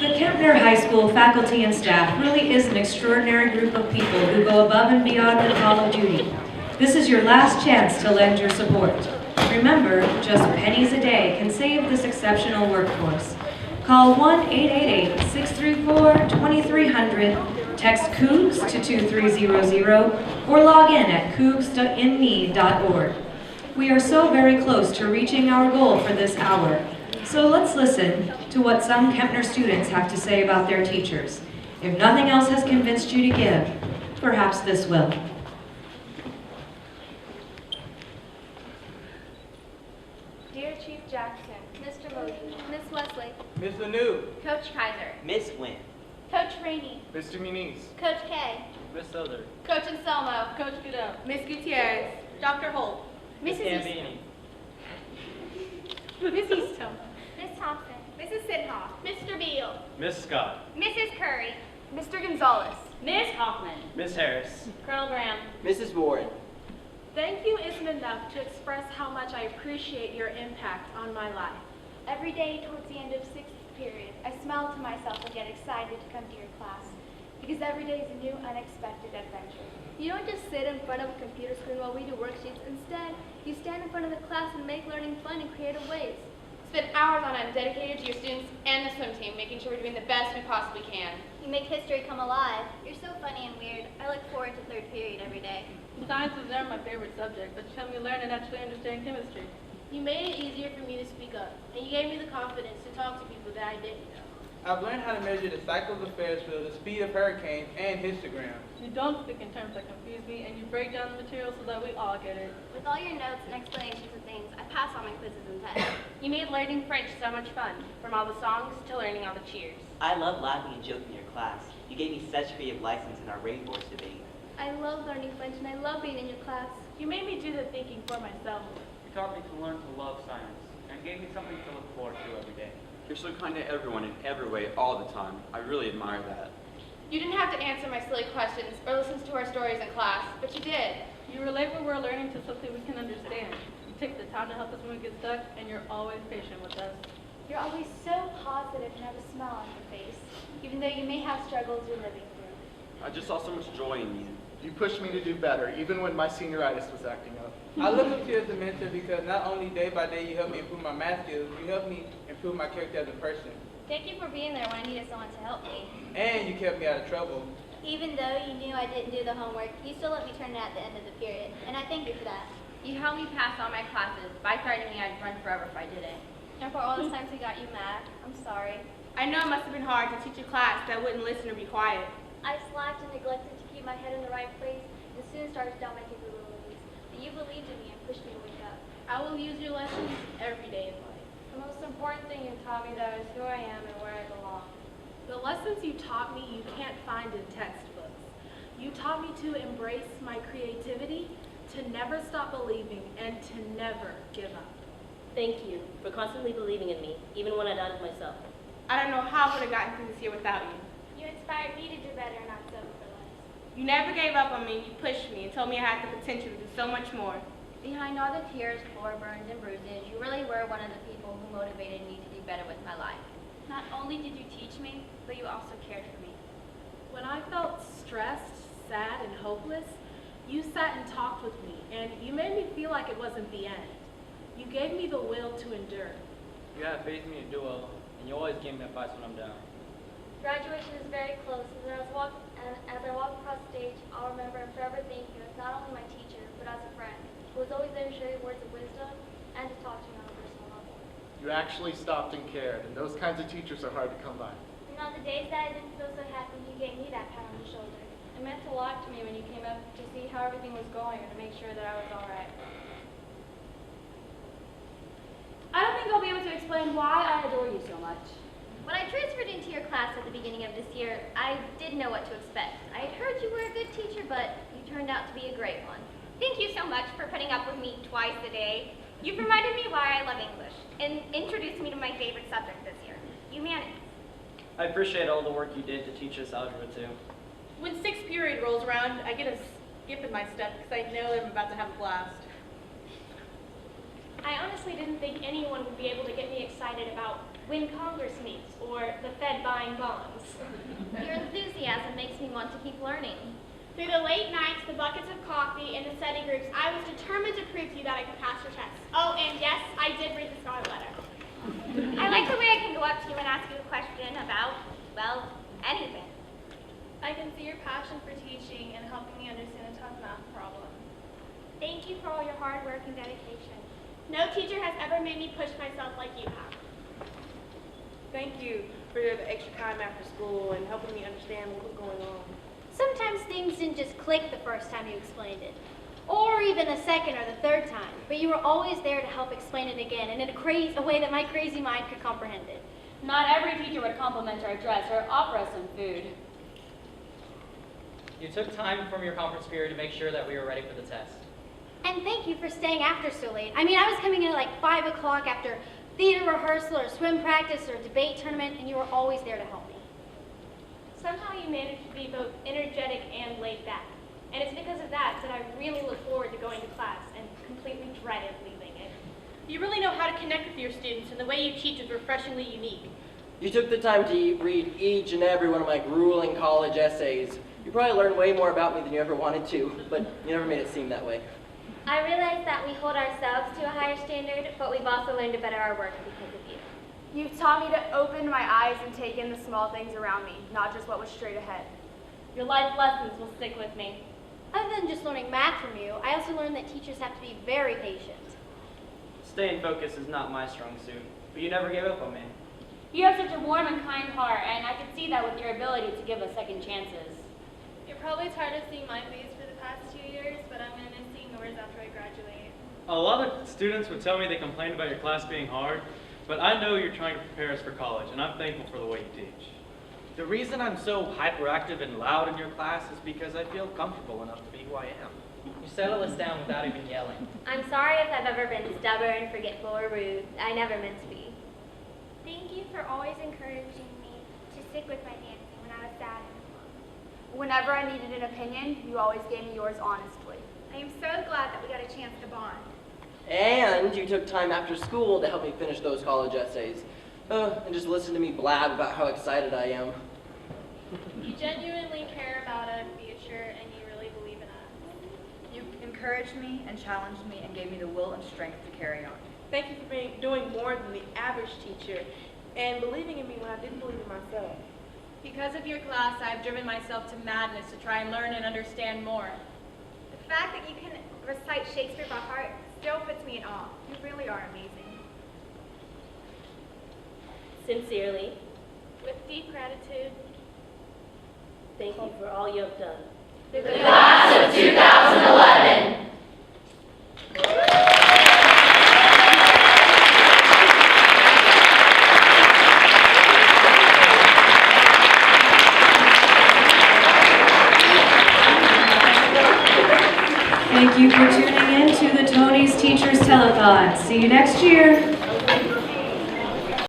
The Kempner High School faculty and staff really is an extraordinary group of people who go above and beyond the call of duty. This is your last chance to lend your support. Remember, just pennies a day can save this exceptional workforce. Call 1-888-634-2300, text COOGS to 2300, or log in at cougs.inme.org. We are so very close to reaching our goal for this hour. So let's listen to what some Kempner students have to say about their teachers. If nothing else has convinced you to give, perhaps this will. Dear Chief Jackson, Mr. Modi, Miss Wesley, Miss Lanu, Coach Kaiser, Miss Wynn, Coach Rainey, Mr. Muniz, Coach K, Miss Souther, Coach Anselmo, Coach Goodell, Miss Gutierrez, Dr. Holt, Mrs. Gambini, Miss Eastham, Miss Thompson, Mrs. Sinhoff, Mr. Beal, Miss Scott, Mrs. Curry, Mr. Gonzalez, Miss Hoffman, Miss Harris, Colonel Graham. Mrs. Ward. Thank you isn't enough to express how much I appreciate your impact on my life. Every day towards the end of sixth period, I smile to myself and get excited to come to your class, because every day is a new, unexpected adventure. You don't just sit in front of a computer screen while we do worksheets. Instead, you stand in front of the class and make learning fun in creative ways. Spend hours on end dedicated to your students and the swim team, making sure we're doing the best we possibly can. You make history come alive. You're so funny and weird. I look forward to third period every day. Science was never my favorite subject, but you helped me learn and actually understand chemistry. You made it easier for me to speak up, and you gave me the confidence to talk to people that I didn't know. I've learned how to measure the cycles of Ferris wheel, the speed of hurricanes, and histograms. You don't speak in terms that confuse me, and you break down the material so that we all get it. With all your notes and explanations of things, I pass all my quizzes and tests. You made learning French so much fun, from all the songs to learning all the cheers. I love laughing and joking in your class. You gave me such creative license in our rainforest debate. I love learning French and I love being in your class. You made me do the thinking for myself. You taught me to learn to love science and gave me something to look forward to every day. You're so kind to everyone in every way, all the time. I really admire that. You didn't have to answer my silly questions or listen to our stories in class, but you did. You relate what we're learning to something we can understand. You take the time to help us when we get stuck, and you're always patient with us. You're always so positive and have a smile on your face, even though you may have struggles you're living through. I just saw so much joy in you. You pushed me to do better, even when my senioritis was acting up. I look up to you as a mentor because not only day by day you help me improve my math skills, you help me improve my character as a person. Thank you for being there when I needed someone to help me. And you kept me out of trouble. Even though you knew I didn't do the homework, you still let me turn it at the end of the period, and I thank you for that. You helped me pass all my classes by threatening me I'd run forever if I didn't. And for all those times we got you mad, I'm sorry. I know it must have been hard to teach a class that wouldn't listen or be quiet. I slacked and neglected to keep my head in the right place, and soon started to doubt my capabilities. But you believed in me and pushed me to wake up. I will use your lessons every day in life. The most important thing you taught me, though, is who I am and where I belong. The lessons you taught me you can't find in textbooks. You taught me to embrace my creativity, to never stop believing, and to never give up. Thank you for constantly believing in me, even when I doubted myself. I don't know how I would have gotten through this year without you. You inspired me to do better and not settle for less. You never gave up on me, you pushed me and told me I had the potential to do so much more. Behind all the tears, floor burns, and bruises, you really were one of the people who motivated me to do better with my life. Not only did you teach me, but you also cared for me. When I felt stressed, sad, and hopeless, you sat and talked with me, and you made me feel like it wasn't the end. You gave me the will to endure. You had faith in me to do well, and you always gave me advice when I'm down. Graduation is very close, and as I walk across the stage, I'll remember and forever thank you as not only my teacher, but as a friend, who was always there to share words of wisdom and to talk to me on a personal level. You actually stopped and cared, and those kinds of teachers are hard to come by. And on the days that I didn't feel so happy, you gave me that pat on the shoulder. It meant a lot to me when you came up to see how everything was going and to make sure that I was all right. I don't think I'll be able to explain why I adore you so much. When I transferred into your class at the beginning of this year, I didn't know what to expect. I had heard you were a good teacher, but you turned out to be a great one. Thank you so much for putting up with me twice a day. You've reminded me why I love English and introduced me to my favorite subject this year, humanities. I appreciate all the work you did to teach us algebra too. When sixth period rolls around, I get a skip in my step because I know I'm about to have a blast. I honestly didn't think anyone would be able to get me excited about when Congress meets or the Fed buys buying bonds. Your enthusiasm makes me want to keep learning. Through the late nights, the buckets of coffee, and the study groups, I was determined to prove to you that I could pass your test. Oh, and yes, I did read the Scarlet Letter. I like the way I can go up to you and ask you a question about, well, anything. I can see your passion for teaching and helping me understand a tough math problem. Thank you for all your hard work and dedication. No teacher has ever made me push myself like you have. Thank you for the extra time after school and helping me understand what was going on. Sometimes things didn't just click the first time you explained it, or even the second or the third time, but you were always there to help explain it again and in a way that my crazy mind could comprehend it. Not every teacher would compliment our dress or offer us some food. You took time from your conference period to make sure that we were ready for the test. And thank you for staying after so late. I mean, I was coming in at like 5 o'clock after theater rehearsal or swim practice or debate tournament, and you were always there to help me. Somehow you managed to be both energetic and laid back. And it's because of that that I really look forward to going to class and completely dreaded leaving it. You really know how to connect with your students, and the way you teach is refreshingly unique. You took the time to read each and every one of my grueling college essays. You probably learned way more about me than you ever wanted to, but you never made it seem that way. I realize that we hold ourselves to a higher standard, but we've also learned to better our work because of you. You've taught me to open my eyes and take in the small things around me, not just what was straight ahead. Your life lessons will stick with me. Other than just learning math from you, I also learned that teachers have to be very patient. Staying focused is not my strong suit, but you never gave up on me. You have such a warm and kind heart, and I can see that with your ability to give us second chances. You're probably tired of seeing my face for the past 2 years, but I'm going to miss seeing yours after I graduate. A lot of students would tell me they complained about your class being hard, but I know you're trying to prepare us for college, and I'm thankful for the way you teach. The reason I'm so hyperactive and loud in your class is because I feel comfortable enough to be who I am. You settle us down without even yelling. I'm sorry if I've ever been stubborn, forgetful, or rude. I never meant to be. Thank you for always encouraging me to stick with my dancing when I was sad. Whenever I needed an opinion, you always gave me yours honestly. I am so glad that we got a chance to bond. And you took time after school to help me finish those college essays. And just listen to me blab about how excited I am. You genuinely care about our future, and you really believe in us. You encouraged me and challenged me and gave me the will and strength to carry on. Thank you for doing more than the average teacher and believing in me when I didn't believe in myself. Because of your class, I've driven myself to madness to try and learn and understand more. The fact that you can recite Shakespeare by heart still puts me in awe. You really are amazing. Sincerely, With deep gratitude, thank you for all you have done. The class of 2011. Thank you for tuning in to the Tony's Teachers Telethon. See you next year.